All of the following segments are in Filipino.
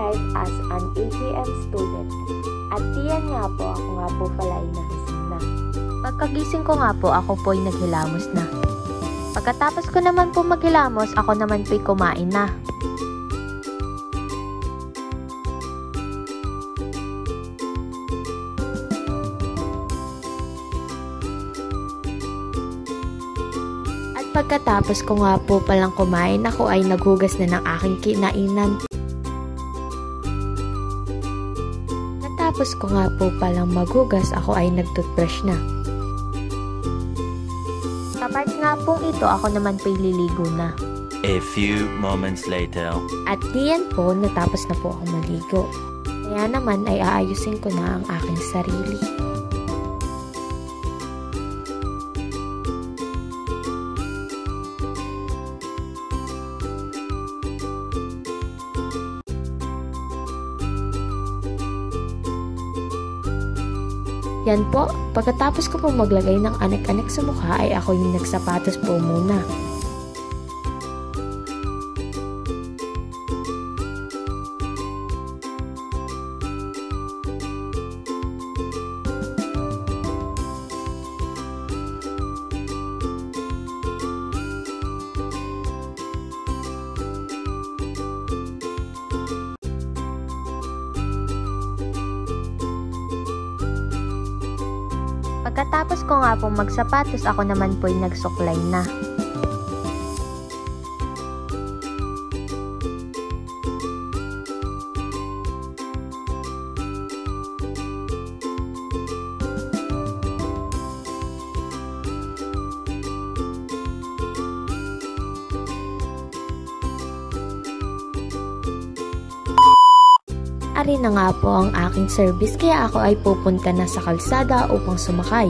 life as an ATM student. At diyan nga po, ako nga po pala ay nagising na. Pagkagising ko nga po, ako po ay naghilamos na. Pagkatapos ko naman po maghilamos, ako naman po ay kumain na. At pagkatapos ko nga po palang kumain, ako ay naghugas na ng aking kinainan. Tapos ko nga po palang maghugas, ako ay nag-toothbrush na. Sa part nga pong ito, ako naman po liligo na. A few moments later. At diyan po, natapos na po ako maligo. Kaya naman ay aayusin ko na ang aking sarili. Yan po, pagkatapos ko po maglagay ng anek-anek sa mukha ay ako yung nagsapatos po muna. Pagkatapos ko nga pong magsapatos, ako naman po ay nagsuklay na. Ari na nga po ang aking service, kaya ako ay pupunta na sa kalsada upang sumakay.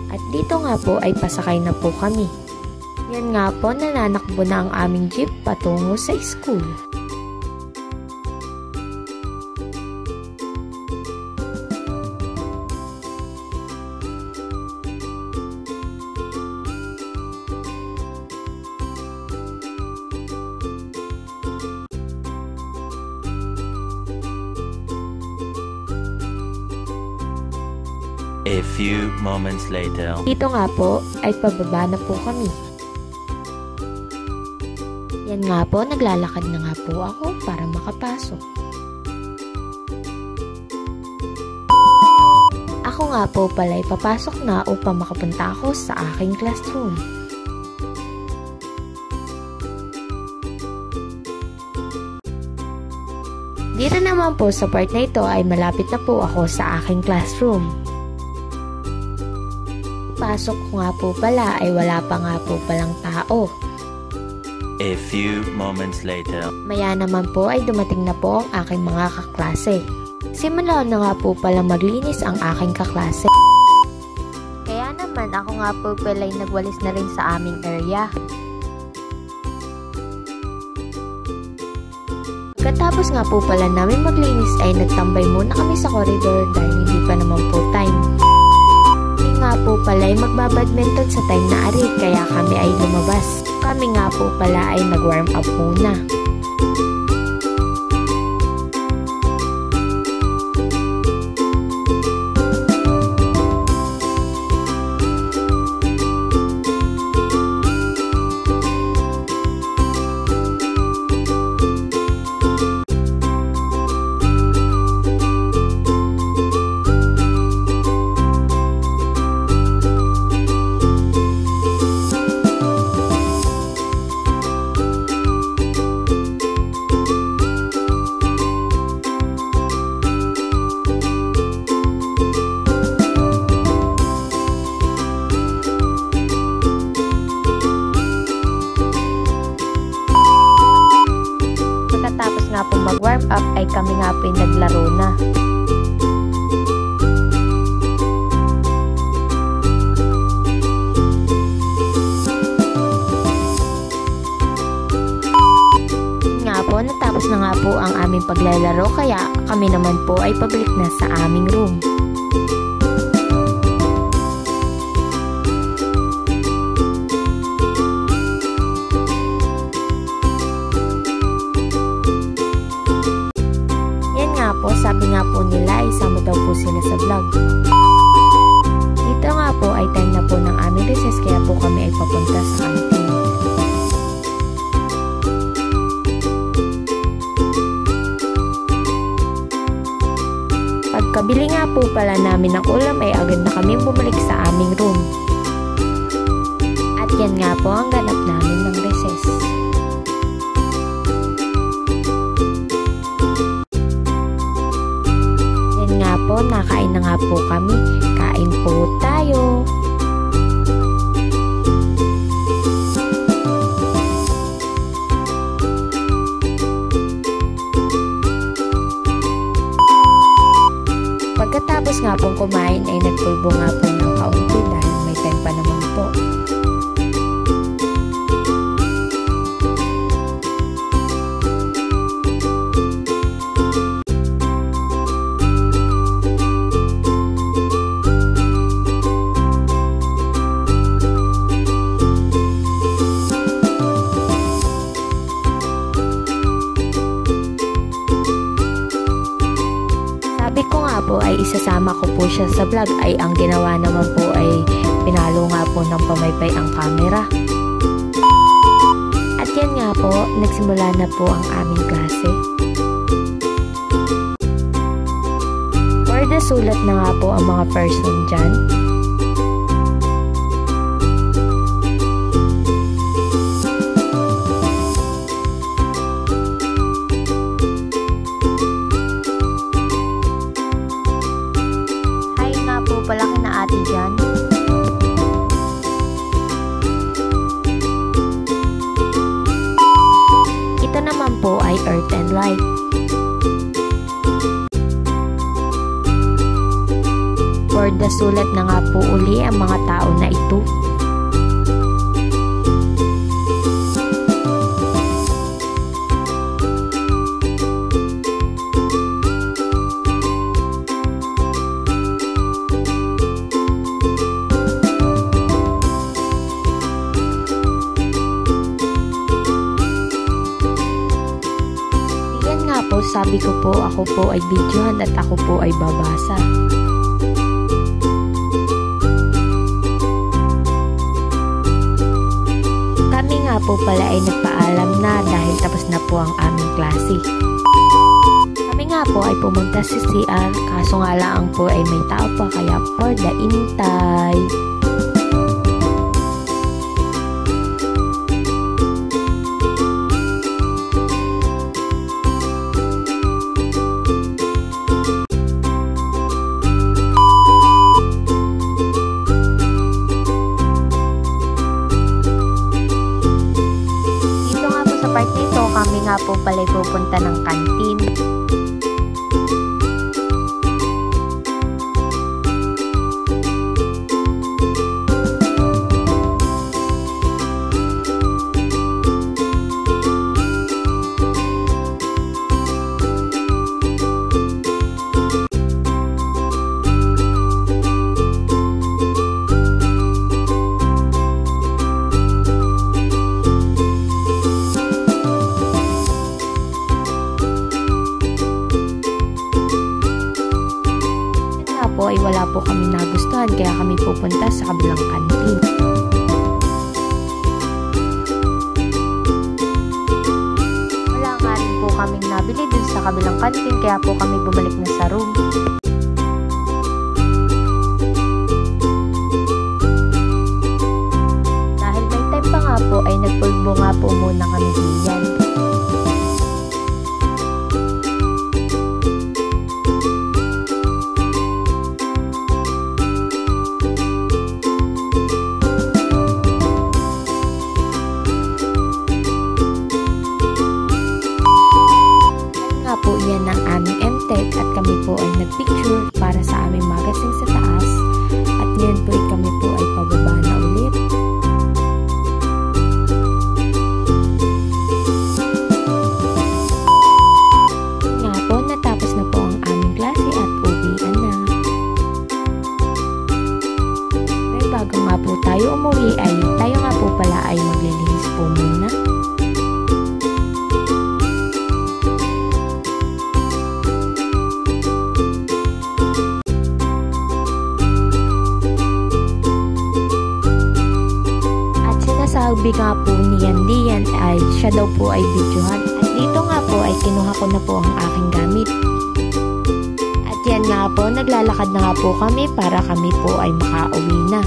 At dito nga po ay pasakay na po kami. Yan nga po, nananakbo na ang aming jeep patungo sa school. A few moments later. Dito nga po ay pababa na po kami. Yan nga po, naglalakad na nga po ako para makapasok. Ako nga po pala ay papasok na upang makapunta ako sa aking classroom. Dito naman po sa part na ito ay malapit na po ako sa aking classroom. Pasok ko nga po pala ay wala pa nga po palang tao. A few moments later. Maya naman po ay dumating na po ang aking mga kaklase. Simula na nga po pala maglinis ang aking kaklase. Kaya naman ako nga po pala ay nagwalis na rin sa aming area. Katapos nga po pala namin maglinis ay nagtambay muna kami sa corridor dahil hindi pa naman po time. Nga po pala ay magbabadminton sa time na ari, kaya kami ay lumabas. Kami nga po pala ay nag-warm up muna. Nga po mag-warm up ay kami nga po naglaro na. Nga po, natapos na nga po ang aming paglalaro, kaya kami naman po ay pabalik na sa aming room. po, sabi nga po nila, isama daw po sila sa vlog. Dito nga po ay time na po ng aming recess, kaya po kami ay papunta sa kantin. Pagkabili nga po pala namin ng ulam ay agad na kami bumalik sa aming room. At yan nga po ang ganap namin ng recess. Yan nga po, nakain na nga po kami. Kain po tayo. Pagkatapos nga pong kumain ay nagpulbo nga po ng kaunti dahil may time pa naman po. Sabi ko nga po ay isasama ko po siya sa vlog, ay ang ginawa naman po ay pinalo nga po ng pamaypay ang camera. At yan nga po, nagsimula na po ang aming klase. For the sulat na nga po ang mga person dyan. Palaki na ate dyan. Ito naman po ay Earth and Light. For the sulat na nga po uli ang mga tao na ito. Sabi ko po, ako po ay videohan at ako po ay babasa. Kami nga po pala ay nagpaalam na dahil tapos na po ang aming klase. Kami nga po ay pumunta sa CR, kaso nga lang po ay may tao pa, kaya for the intay. Kami nga po pala pupunta ng kantin. Ay wala po kami nagustuhan, kaya kami pupunta sa kabilang kantin. Wala nga rin po kaming nabili dun sa kabilang kantin, kaya po kami bumalik na sa room. Dahil may time pa nga po ay nagpulbo nga po muna kami diyan. Po yan ang aming MTech at kami po ay nagpicture para sa aming magazine sa taas, at ngayon po ay kami po ay pababa na ulit. Nga po, natapos na po ang aming klase at uwian na. Pero bago nga po tayo umuwi ay tayo nga po pala ay maglilinis po muna. sabi nga po ni Dian ay siya daw po ay videohan. At dito nga po ay kinuha ko na po ang aking gamit. At yan nga po, naglalakad na nga po kami para kami po ay makauwi na.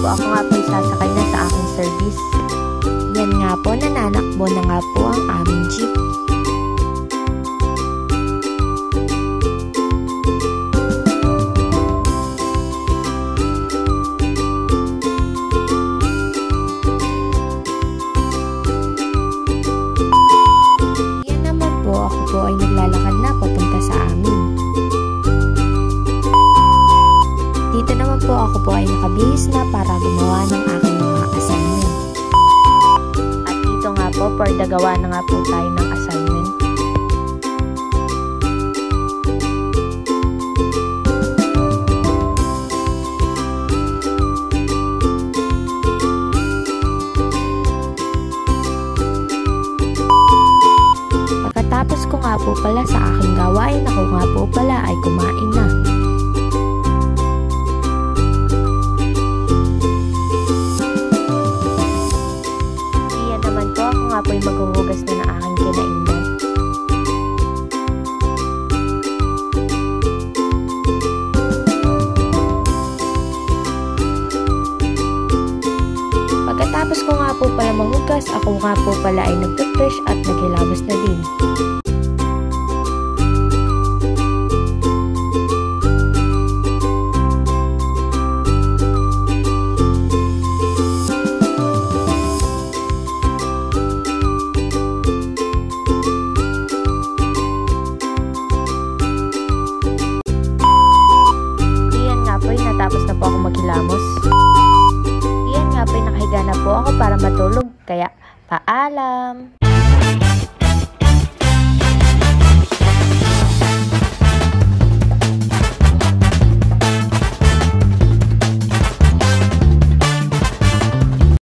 Ako nga po sasakay na sa aking service. Yan nga po, nananakbo na nga po ang aming jeep. Yan naman po, ako po ay naglalakad na papunta sa amin. Dito naman po ako po ay nakabihis na para gumawa ng aking mga assignment. At dito nga po, gawa na nga po tayo ng assignment. Pagkatapos ko nga po pala sa aking gawain, ako nga po pala ay kumain na. Ako ay maghuhugas na ng aking kinainan. Pagkatapos ko nga po pala mahugas, ako nga po pala ay nag-toothbrush at naghilamos na din. Tapos na po ako maghilamos. Iyan nga po, nakahiga na po ako para matulog. Kaya, paalam!